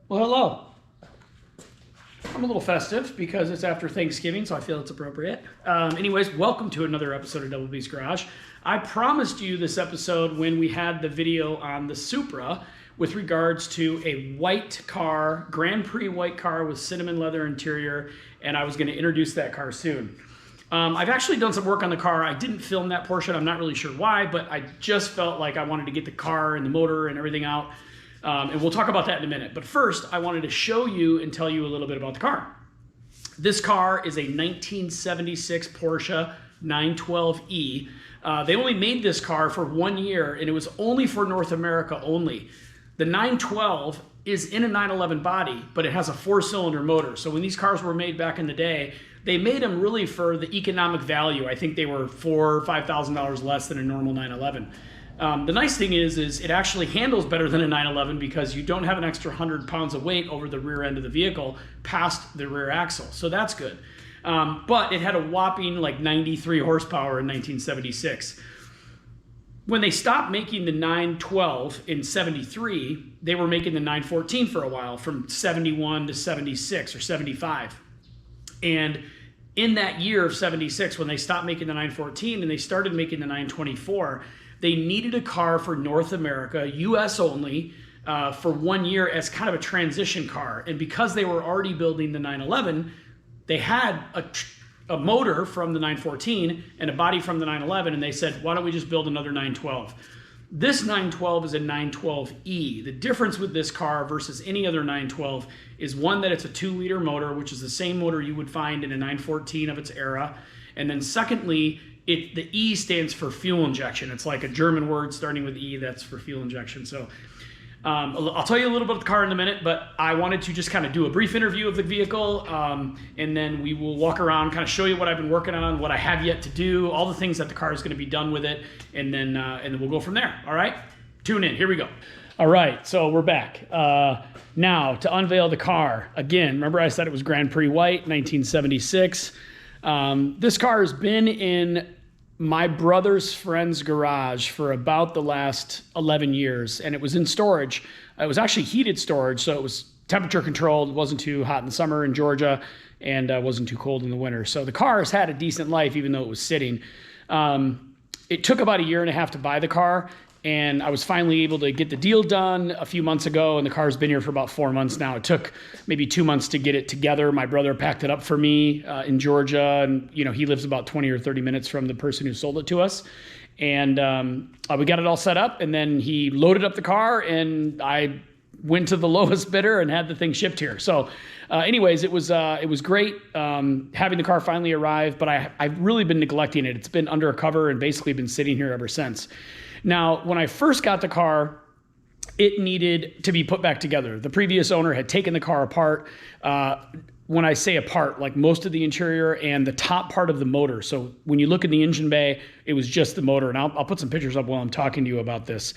Well, hello. I'm a little festive because it's after Thanksgiving, so I feel it's appropriate. Anyways, welcome to another episode of Double B's Garage. I promised you this episode when we had the video on the Supra with regards to a white car, Grand Prix white car with cinnamon leather interior, and I was going to introduce that car soon. I've actually done some work on the car. I didn't film that portion. I'm not really sure why, but I just felt like I wanted to get the car and the motor and everything out. And we'll talk about that in a minute. But first, I wanted to show you and tell you a little bit about the car. This car is a 1976 Porsche 912E. They only made this car for 1 year, and it was only for North America only. The 912 is in a 911 body, but it has a 4-cylinder motor. So when these cars were made back in the day, they made them really for the economic value. I think they were $4,000 or $5,000 less than a normal 911. The nice thing is it actually handles better than a 911 because you don't have an extra 100 pounds of weight over the rear end of the vehicle past the rear axle. So that's good. But it had a whopping like 93 horsepower in 1976. When they stopped making the 912 in 73, they were making the 914 for a while, from 71 to 76 or 75. And in that year of 76, when they stopped making the 914 and they started making the 924, they needed a car for North America, US only, for 1 year as kind of a transition car. And because they were already building the 911, they had a motor from the 914 and a body from the 911, and they said, why don't we just build another 912? This 912 is a 912E. The difference with this car versus any other 912 is one, that it's a 2-liter motor, which is the same motor you would find in a 914 of its era. And then secondly, the E stands for fuel injection. It's like a German word starting with E that's for fuel injection. So I'll tell you a little bit about the car in a minute, but I wanted to just kind of do a brief interview of the vehicle, and then we will walk around, kind of show you what I've been working on, what I have yet to do, all the things that the car is going to be done with it, and then we'll go from there. All right? Tune in. Here we go. All right, so we're back. Now, to unveil the car. Again, remember I said it was Grand Prix white, 1976. This car has been in my brother's friend's garage for about the last 11 years, and it was in storage. It was actually heated storage, so it was temperature controlled. It wasn't too hot in the summer in Georgia, and wasn't too cold in the winter. So the car has had a decent life, even though it was sitting. It took about 1.5 years to buy the car, and I was finally able to get the deal done a few months ago, and the car's been here for about 4 months now. It took maybe 2 months to get it together. My brother packed it up for me in Georgia, and he lives about 20 or 30 minutes from the person who sold it to us. And we got it all set up, and then he loaded up the car, and I went to the lowest bidder and had the thing shipped here. So anyways, it was great having the car finally arrive, but I've really been neglecting it. It's been under a cover and basically been sitting here ever since. Now, when I first got the car, it needed to be put back together. The previous owner had taken the car apart. When I say apart, like most of the interior and the top part of the motor. So when you look in the engine bay, it was just the motor. And I'll put some pictures up while I'm talking to you about this.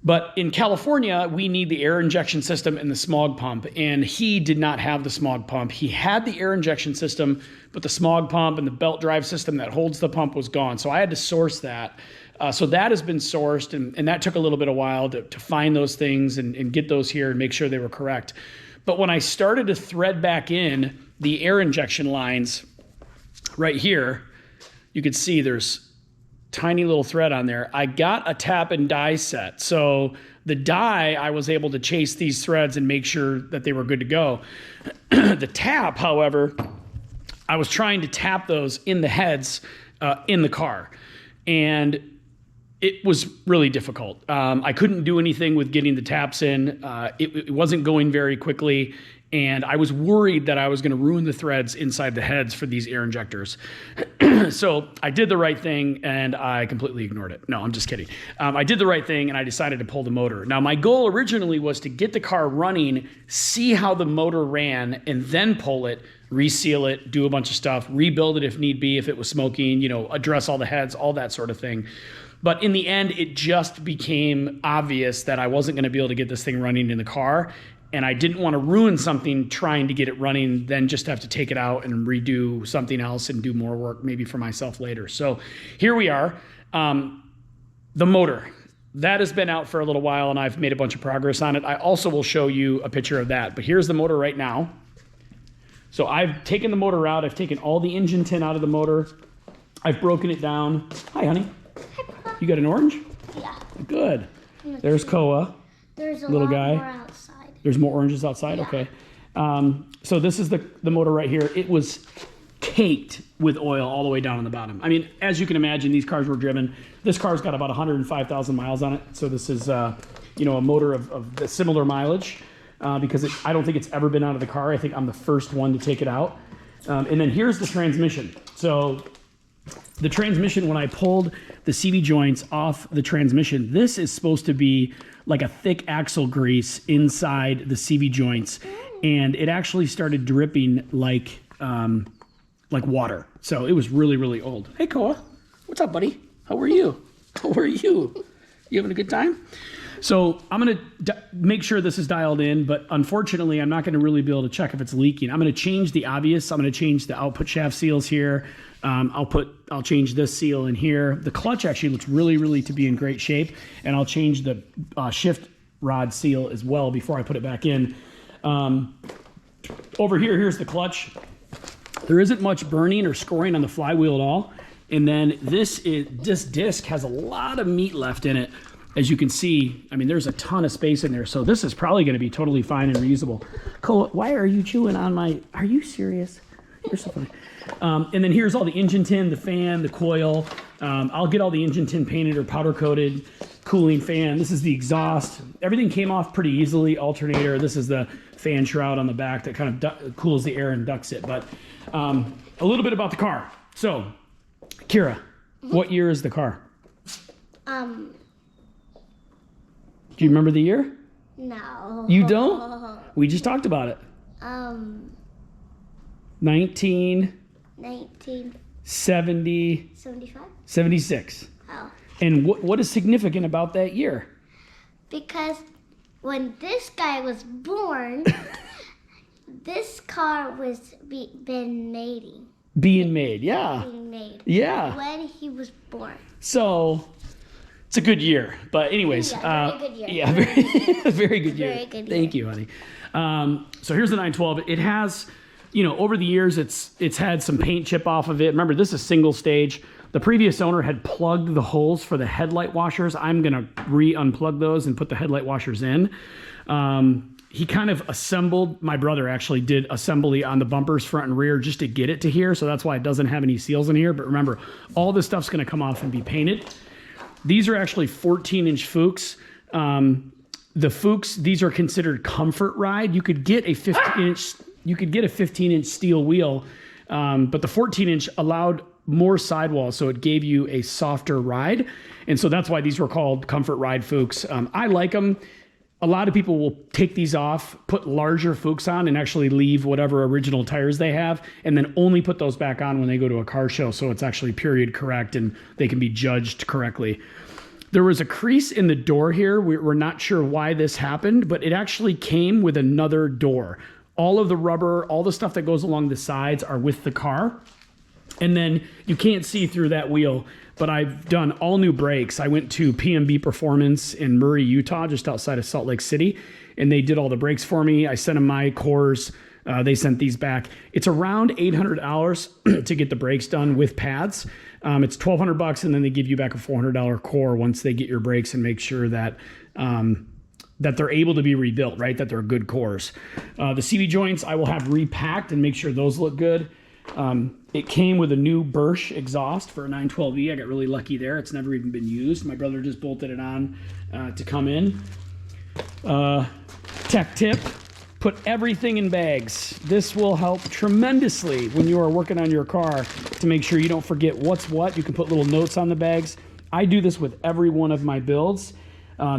But in California, we need the air injection system and the smog pump. And he did not have the smog pump. He had the air injection system, but the smog pump and the belt drive system that holds the pump was gone. So I had to source that. So that has been sourced, and that took a little bit of a while to find those things and get those here and make sure they were correct. But when I started to thread back in the air injection lines right here, you could see there's tiny little thread on there. I got a tap and die set. So the die, I was able to chase these threads and make sure that they were good to go. The tap, however, I was trying to tap those in the heads in the car. And it was really difficult. I couldn't do anything with getting the taps in. It wasn't going very quickly, and I was worried that I was going to ruin the threads inside the heads for these air injectors. So I did the right thing, and I completely ignored it. No, I'm just kidding. I did the right thing, and I decided to pull the motor. Now, my goal originally was to get the car running, see how the motor ran, and then pull it, reseal it, do a bunch of stuff, rebuild it if need be, if it was smoking, address all the heads, all that sort of thing. But in the end, it just became obvious that I wasn't going to be able to get this thing running in the car. And I didn't want to ruin something trying to get it running, then just have to take it out and redo something else and do more work maybe for myself later. So here we are. The motor. that has been out for a little while, and I've made a bunch of progress on it. I also will show you a picture of that. But here's the motor right now. So I've taken the motor out. I've taken all the engine tin out of the motor. I've broken it down. Hi, honey. Hi, Papa. You got an orange? Yeah. Good. There's Koa. There's a little lot guy. more outside. There's more oranges outside? Yeah. Okay. So this is the motor right here. It was caked with oil all the way down on the bottom. I mean, as you can imagine, these cars were driven. This car's got about 105,000 miles on it. So this is, a motor of the similar mileage because I don't think it's ever been out of the car. I think I'm the first one to take it out. And then here's the transmission. So the transmission, when I pulled the CV joints off the transmission, this is supposed to be like a thick axle grease inside the CV joints. And it actually started dripping like water. So it was really, really old. Hey, Koa. What's up, buddy? How are you? How are you? You having a good time? So I'm going to make sure this is dialed in, but unfortunately, I'm not going to really be able to check if it's leaking. I'm going to change the obvious. I'm going to change the output shaft seals here. I'll change this seal in here. The clutch actually looks really, really to be in great shape, and I'll change the shift rod seal as well before I put it back in. Over here, here's the clutch. There isn't much burning or scoring on the flywheel at all. And then this disc has a lot of meat left in it. As you can see, I mean, there's a ton of space in there. So this is probably going to be totally fine and reusable. Cole, why are you chewing on my, are you serious? You're so funny. And then here's all the engine tin, the fan, the coil. I'll get all the engine tin painted or powder coated, cooling fan. This is the exhaust. Everything came off pretty easily. Alternator. This is the fan shroud on the back that kind of cools the air and ducts it. But a little bit about the car. So, Kira, what year is the car? Do you remember the year? No. You don't? We just talked about it. 1975? 76. Oh. And what is significant about that year? Because when this guy was born, this car was being made. Being made, yeah. Being made. Yeah. When he was born. So it's a good year. But anyways. Yeah, very good year. Yeah, very good year. Very good year. Thank you, honey. So here's the 912. It has, over the years, it's had some paint chip off of it. Remember, this is single stage. The previous owner had plugged the holes for the headlight washers. I'm going to re-unplug those and put the headlight washers in. He kind of assembled, my brother actually did assembly on the bumpers front and rear just to get it to here. So that's why it doesn't have any seals in here. But remember, all this stuff's going to come off and be painted. These are actually 14-inch Fuchs. The Fuchs, these are considered comfort ride. You could get a 15-inch steel wheel, but the 14-inch allowed more sidewall, so it gave you a softer ride. And so that's why these were called comfort ride Fuchs. I like them. A lot of people will take these off, put larger Fuchs on, and actually leave whatever original tires they have, and then only put those back on when they go to a car show, so it's actually period correct and they can be judged correctly. There was a crease in the door here. We're not sure why this happened, but it actually came with another door. All of the rubber, all the stuff that goes along the sides are with the car. And then you can't see through that wheel, but I've done all new brakes. I went to PMB Performance in Murray, Utah, just outside of Salt Lake City, and they did all the brakes for me. I sent them my cores. They sent these back. It's around $800 to get the brakes done with pads. It's $1,200, and then they give you back a $400 core once they get your brakes and make sure that that they're able to be rebuilt, right? That they're good cores. The CV joints I will have repacked and make sure those look good. It came with a new Bosch exhaust for a 912E. I got really lucky there. It's never even been used. My brother just bolted it on to come in. Tech tip, put everything in bags. This will help tremendously when you are working on your car to make sure you don't forget what's what. You can put little notes on the bags. I do this with every one of my builds.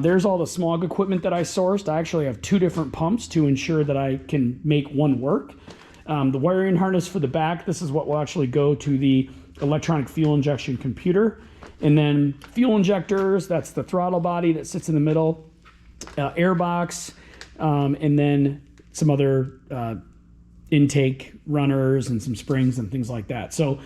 There's all the smog equipment that I sourced. I actually have 2 different pumps to ensure that I can make one work. The wiring harness for the back, this is what will actually go to the electronic fuel injection computer. And then fuel injectors, that's the throttle body that sits in the middle, air box, and then some other intake runners and some springs and things like that. So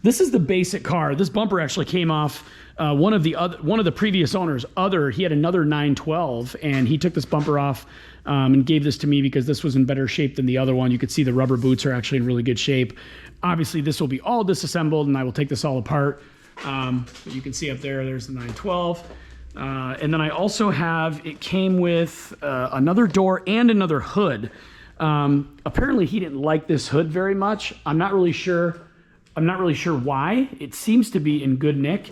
This is the basic car. This bumper actually came off one of the previous owners. He had another 912, and he took this bumper off and gave this to me because this was in better shape than the other one. You could see the rubber boots are actually in really good shape. Obviously, this will be all disassembled, and I will take this all apart. But you can see up there's the 912. And then I also have, it came with another door and another hood. Apparently, he didn't like this hood very much. I'm not really sure why. It seems to be in good nick.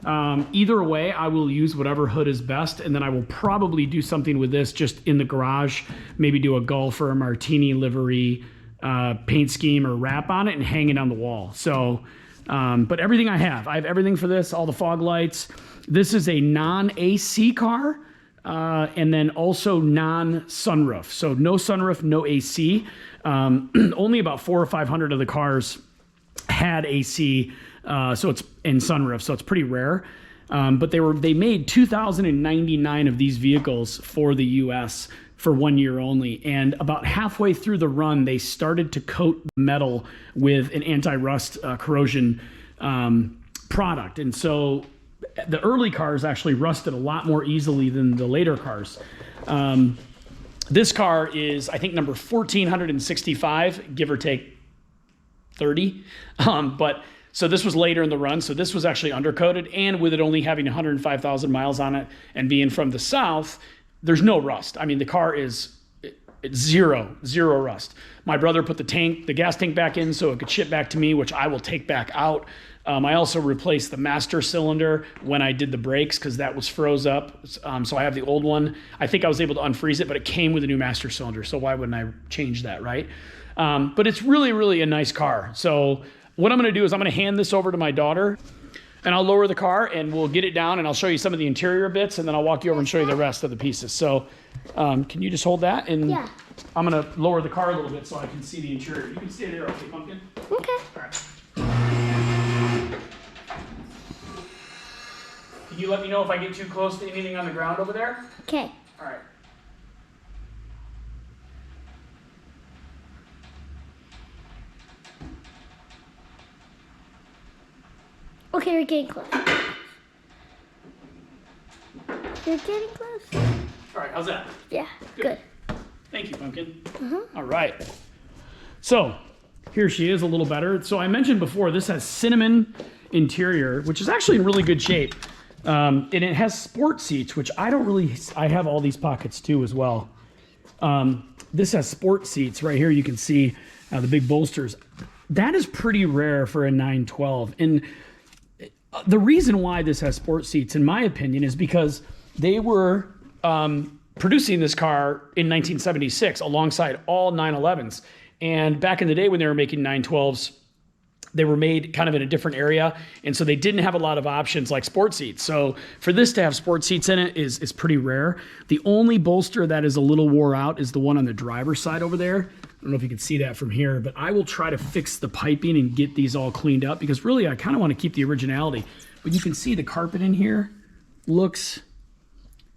Either way, I will use whatever hood is best, and then I will probably do something with this just in the garage, maybe do a Gulf or a Martini livery paint scheme or wrap on it and hang it on the wall. So, but everything I have everything for this, all the fog lights. This is a non-AC car, and then also non-sunroof. So no sunroof, no AC. Only about 400 or 500 of the cars had AC, so it's in sunroof, so it's pretty rare. But they made 2,099 of these vehicles for the U.S. for 1 year only, and about halfway through the run, they started to coat metal with an anti-rust corrosion product, and so the early cars actually rusted a lot more easily than the later cars. This car is, I think, number 1,465, give or take 30. But so this was later in the run. So this was actually undercoated, and with it only having 105,000 miles on it and being from the South, there's no rust. I mean, the car is zero rust. My brother put the gas tank back in so it could ship back to me, which I will take back out. I also replaced the master cylinder when I did the brakes because that was froze up. So I have the old one. I think I was able to unfreeze it, but it came with a new master cylinder. So why wouldn't I change that, right? But it's really, really a nice car. So what I'm going to do is I'm going to hand this over to my daughter, and I'll lower the car and we'll get it down, and I'll show you some of the interior bits, and then I'll walk you over and show you the rest of the pieces. So can you just hold that? And yeah. I'm going to lower the car a little bit so I can see the interior. You can stay there, okay, Pumpkin? Okay. All right. Can you let me know if I get too close to anything on the ground over there? Okay. All right. Okay, we're getting close. You're getting close. All right, how's that? Yeah, good. Thank you, Pumpkin. All right. So here she is a little better. So I mentioned before, this has cinnamon interior, which is actually in really good shape. And it has sport seats, which I have all these pockets too as well. This has sport seats right here. You can see the big bolsters. That is pretty rare for a 912. And the reason why this has sport seats, in my opinion, is because they were producing this car in 1976 alongside all 911s. And back in the day when they were making 912s, they were made kind of in a different area, and so they didn't have a lot of options like sport seats. So for this to have sport seats in it is pretty rare. The only bolster that is a little wore out is the one on the driver's side over there. I don't know if you can see that from here, but I will try to fix the piping and get these all cleaned up because really I kind of want to keep the originality. But you can see the carpet in here looks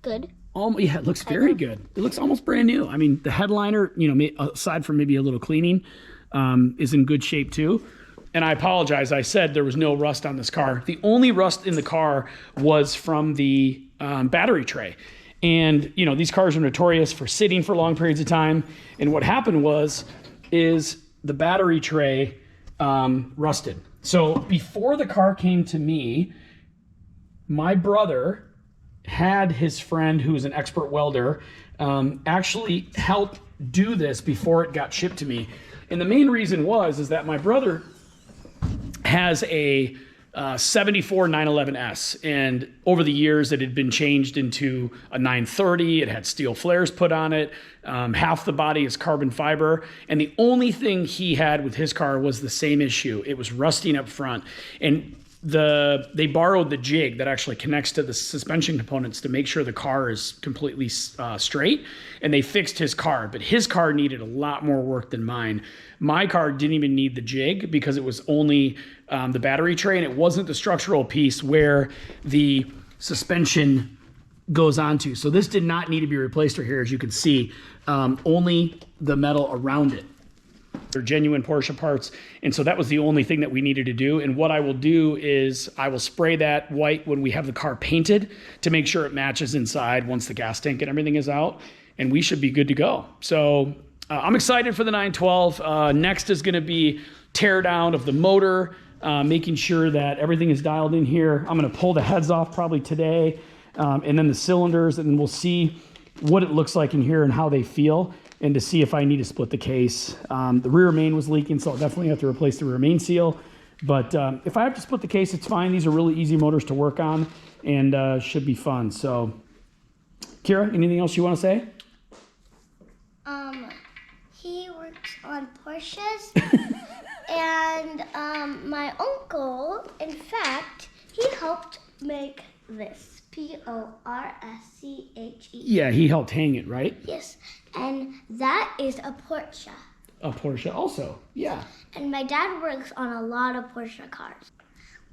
good. Yeah, it looks very good. It looks almost brand new. I mean, the headliner, aside from maybe a little cleaning, is in good shape too. And I apologize. I said there was no rust on this car. The only rust in the car was from the battery tray. And, these cars are notorious for sitting for long periods of time. And what happened is the battery tray rusted. So before the car came to me, my brother had his friend, who's an expert welder, actually help do this before it got shipped to me. And the main reason is that my brother has a 74 911S, and over the years it had been changed into a 930. It had steel flares put on it. Half the body is carbon fiber, and the only thing he had with his car was the same issue. It was rusting up front, and they borrowed the jig that actually connects to the suspension components to make sure the car is completely straight, and they fixed his car, but his car needed a lot more work than mine. My car didn't even need the jig because it was only the battery tray, and it wasn't the structural piece where the suspension goes onto. So this did not need to be replaced right here, as you can see, only the metal around it. They're genuine Porsche parts. And so that was the only thing that we needed to do. And what I will do is I will spray that white when we have the car painted to make sure it matches inside once the gas tank and everything is out. And we should be good to go. So I'm excited for the 912. Next is going to be tear down of the motor, making sure that everything is dialed in here. I'm going to pull the heads off probably today, and then the cylinders, and then we'll see what it looks like in here and how they feel, and to see if I need to split the case. The rear main was leaking, so I'll definitely have to replace the rear main seal. But if I have to split the case, it's fine. These are really easy motors to work on, and should be fun. So, Kira, anything else you want to say? He works on Porsches, and my uncle, in fact, he helped make this. Porsche. Yeah, he helped hang it, right? Yes, and that is a Porsche. A Porsche also, yeah. And my dad works on a lot of Porsche cars.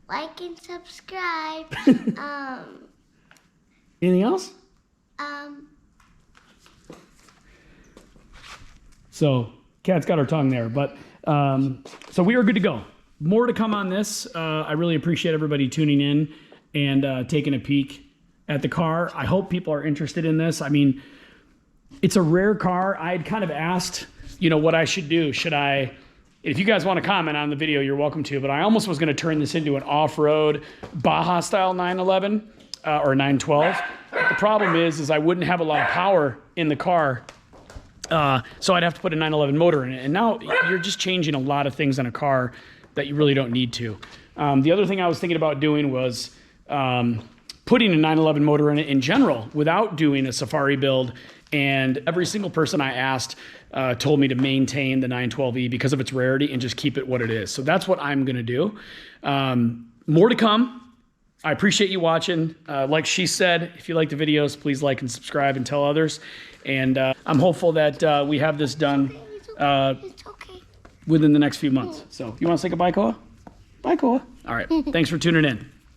Like and subscribe. Anything else? So, Kat's got her tongue there, but so we are good to go. More to come on this. I really appreciate everybody tuning in and taking a peek at the car. I hope people are interested in this. I mean, it's a rare car. I had kind of asked, what I should do. Should I, if you guys want to comment on the video, you're welcome to, but I almost was going to turn this into an off-road Baja style 911 or 912. The problem is I wouldn't have a lot of power in the car. So I'd have to put a 911 motor in it. And now you're just changing a lot of things on a car that you really don't need to. The other thing I was thinking about doing was putting a 911 motor in it in general without doing a Safari build. And every single person I asked told me to maintain the 912E because of its rarity and just keep it what it is. So that's what I'm going to do. More to come. I appreciate you watching. Like she said, if you like the videos, please like and subscribe and tell others. And I'm hopeful that we have this done It's okay. within the next few months. So you want to say goodbye, Koa? Bye, Koa. All right. Thanks for tuning in.